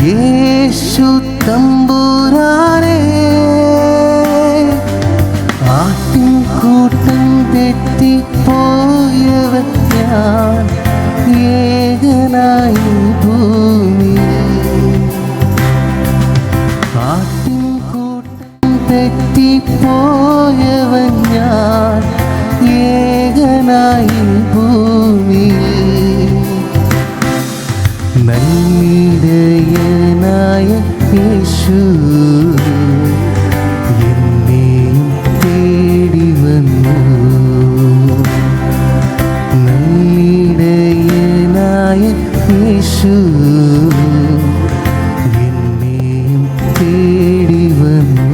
യേശു തമ്പുരാനെ, ആട്ടിൻകൂട്ടം തെറ്റിപ്പോയവൻ ഞാൻ, ഏകനായി ഭൂമിയിൽ. ആട്ടിൻകൂട്ടം തെറ്റിപ്പോയവൻ ഞാൻ, ഏകനായി ഭൂമിയിൽ. നല്ലിടയനായ യേശു എന്നെയും തേടി വന്നു. നല്ലിടയനായ യേശു എന്നെയും തേടി വന്നു.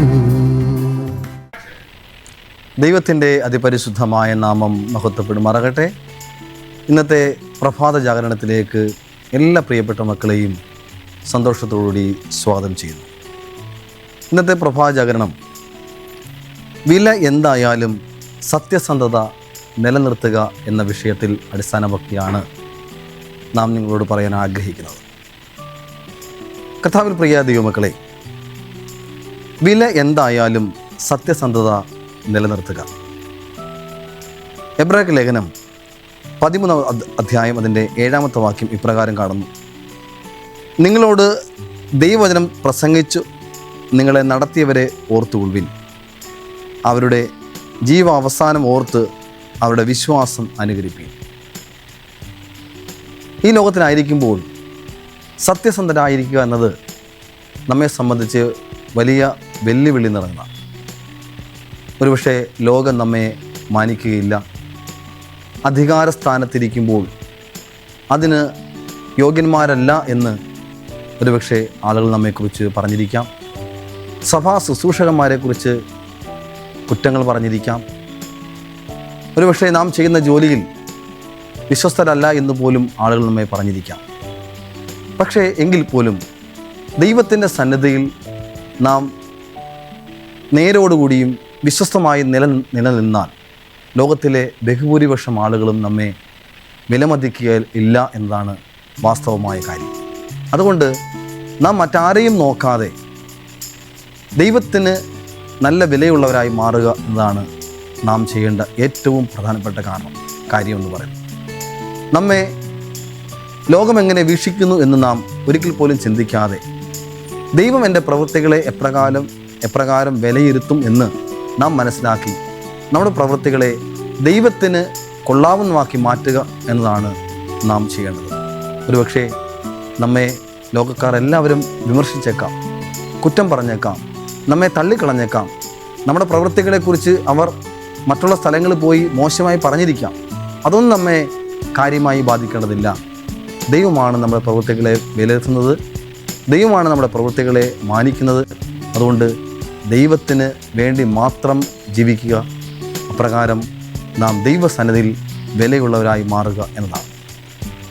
ദൈവത്തിൻ്റെ അതിപരിശുദ്ധമായ നാമം മഹത്വപ്പെടുമാറാകട്ടെ. ഇന്നത്തെ പ്രഭാത ജാഗരണത്തിലേക്ക് എല്ലാ പ്രിയപ്പെട്ട മക്കളെയും സന്തോഷത്തോടുകൂടി സ്വാഗതം ചെയ്യുന്നു. ഇന്നത്തെ പ്രഭാത ജാഗരണം വില എന്തായാലും സത്യസന്ധത നിലനിർത്തുക എന്ന വിഷയത്തിൽ അടിസ്ഥാനമാക്കിയാണ് നാം നിങ്ങളോട് പറയാൻ ആഗ്രഹിക്കുന്നത്. കർത്താവിൽ പ്രിയ ദൈവമക്കളെ, വില എന്തായാലും സത്യസന്ധത നിലനിർത്തുക. എബ്രായർക്ക് ലേഖനം 13 അധ്യായം അതിൻ്റെ 7-ാമത്തെ വാക്യം ഇപ്രകാരം കാണുന്നു: നിങ്ങളോട് ദൈവവചനം പ്രസംഗിച്ചു നിങ്ങളെ നടത്തിയവരെ ഓർത്തുകൊള്ളുവിൻ, അവരുടെ ജീവാവസാനം ഓർത്ത് അവരുടെ വിശ്വാസം അനുകരിപ്പിൻ. ഈ ലോകത്തിലായിരിക്കുമ്പോൾ സത്യസന്ധരായിരിക്കുക എന്നത് നമ്മെ സംബന്ധിച്ച് വലിയ വെല്ലുവിളി നിറഞ്ഞ. ഒരുപക്ഷെ ലോകം നമ്മെ മാനിക്കുകയില്ല. അധികാരസ്ഥാനത്തിരിക്കുമ്പോൾ അതിന് യോഗ്യന്മാരല്ല എന്ന് ഒരുപക്ഷെ ആളുകൾ നമ്മെക്കുറിച്ച് പറഞ്ഞിരിക്കാം. സഭാ ശുശ്രൂഷകന്മാരെക്കുറിച്ച് കുറ്റങ്ങൾ പറഞ്ഞിരിക്കാം. ഒരുപക്ഷെ നാം ചെയ്യുന്ന ജോലിയിൽ വിശ്വസ്തരല്ല എന്ന് പോലും ആളുകൾ നമ്മെ പറഞ്ഞിരിക്കാം. പക്ഷേ എങ്കിൽ പോലും ദൈവത്തിൻ്റെ സന്നിധിയിൽ നാം നേരോടുകൂടിയും വിശ്വസ്തമായി നിലനിന്നാൽ ലോകത്തിലെ ബഹുഭൂരിപക്ഷം ആളുകളും നമ്മെ വിലമതിക്കുക ഇല്ല എന്നതാണ് വാസ്തവമായ കാര്യം. അതുകൊണ്ട് നാം മറ്റാരെയും നോക്കാതെ ദൈവത്തിന് നല്ല വിലയുള്ളവരായി മാറുക എന്നതാണ് നാം ചെയ്യേണ്ട ഏറ്റവും പ്രധാനപ്പെട്ട കാര്യം എന്ന് പറയുന്നത്. നമ്മെ ലോകം എങ്ങനെ വീക്ഷിക്കുന്നു എന്ന് നാം ഒരിക്കൽ പോലും ചിന്തിക്കാതെ ദൈവം എൻ്റെ പ്രവൃത്തികളെ എപ്രകാരം വിലയിരുത്തും എന്ന് നാം മനസ്സിലാക്കി നമ്മുടെ പ്രവൃത്തികളെ ദൈവത്തിന് കൊള്ളാവുന്നതാക്കി മാറ്റുക എന്നതാണ് നാം ചെയ്യേണ്ടത്. ഒരുപക്ഷെ നമ്മെ ലോകക്കാർ എല്ലാവരും വിമർശിച്ചേക്കാം, കുറ്റം പറഞ്ഞേക്കാം, നമ്മെ തള്ളിക്കളഞ്ഞേക്കാം. നമ്മുടെ പ്രവൃത്തികളെക്കുറിച്ച് അവർ മറ്റുള്ള സ്ഥലങ്ങളിൽ പോയി മോശമായി പറഞ്ഞിരിക്കാം. അതൊന്നും നമ്മെ കാര്യമായി ബാധിക്കേണ്ടതില്ല. ദൈവമാണ് നമ്മുടെ പ്രവൃത്തികളെ വിലയിരുത്തുന്നത്, ദൈവമാണ് നമ്മുടെ പ്രവൃത്തികളെ മാനിക്കുന്നത്. അതുകൊണ്ട് ദൈവത്തിന് വേണ്ടി മാത്രം ജീവിക്കുക, അപ്രകാരം നാം ദൈവസന്നിധിയിൽ വിലയുള്ളവരായി മാറുക എന്നതാണ്.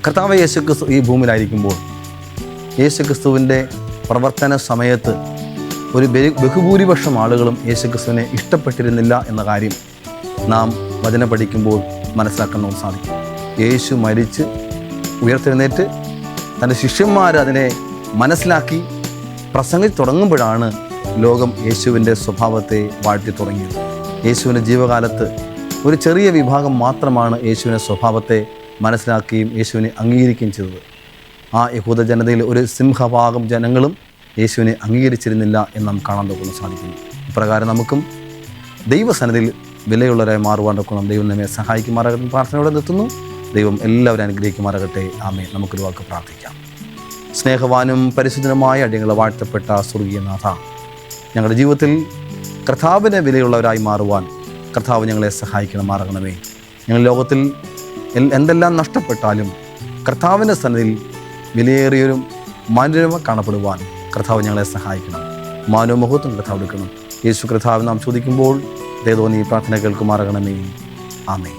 കർത്താവ് യേശുക്രിസ്തു ഈ ഭൂമിയിലായിരിക്കുമ്പോൾ യേശുക്രിസ്തുവിൻ്റെ പ്രവർത്തന സമയത്ത് ഒരു ബഹുഭൂരിപക്ഷം ആളുകളും യേശുക്രിസ്തുവിനെ ഇഷ്ടപ്പെട്ടിരുന്നില്ല എന്ന കാര്യം നാം വചനം പഠിക്കുമ്പോൾ മനസ്സിലാക്കാൻ സാധിക്കും. യേശു മരിച്ച് ഉയർത്തെഴുന്നേറ്റ് തൻ്റെ ശിഷ്യന്മാർ അതിനെ മനസ്സിലാക്കി പ്രസംഗിച്ച് തുടങ്ങുമ്പോഴാണ് ലോകം യേശുവിൻ്റെ സ്വഭാവത്തെ വാഴ്ത്തി തുടങ്ങിയത്. യേശുവിൻ്റെ ജീവകാലത്ത് ഒരു ചെറിയ വിഭാഗം മാത്രമാണ് യേശുവിൻ്റെ സ്വഭാവത്തെ മനസ്സിലാക്കുകയും യേശുവിനെ അംഗീകരിക്കുകയും ചെയ്തത്. ആ യഹൂദ ജനതയിൽ ഒരു സിംഹഭാഗം ജനങ്ങളും യേശുവിനെ അംഗീകരിച്ചിരുന്നില്ല എന്ന് നാം കാണാൻ സാധിക്കുന്നു. ഇപ്രകാരം നമുക്കും ദൈവസന്നിധിയിൽ വിലയുള്ളവരായി മാറുവാനൊക്കെ നാം ദൈവം നമ്മെ സഹായിക്കുമാറാകട്ടെ. പ്രാർത്ഥനയോടെ നിർത്തുന്നു. ദൈവം എല്ലാവരും അനുഗ്രഹിക്കുമാറാകട്ടെ. ആമേൻ. നമുക്കൊരു വാക്ക് പ്രാർത്ഥിക്കാം. സ്നേഹവാനും പരിശുദ്ധനുമായ അടിയങ്ങളെ വാഴ്ത്തപ്പെട്ട സ്വർഗീയനാഥ, ഞങ്ങളുടെ ജീവിതത്തിൽ കർത്താവിന് വിലയുള്ളവരായി മാറുവാൻ കർത്താവ് ഞങ്ങളെ സഹായിക്കണമാറാകണമേ. ഞങ്ങൾ ലോകത്തിൽ എന്തെല്ലാം നഷ്ടപ്പെട്ടാലും കർത്താവിൻ്റെ സന്നിധിയിൽ വിലയേറിയൊരു മാന്യത കാണപ്പെടുവാൻ കർത്താവ് ഞങ്ങളെ സഹായിക്കണം. മാനവ മഹത്വം കർത്താവ് എടുക്കണം. യേശു കർത്താവ് നാം ചോദിക്കുമ്പോൾ ദൈവം ഈ പ്രാർത്ഥന കേൾക്കുമാറാകണമേ. ആമേൻ.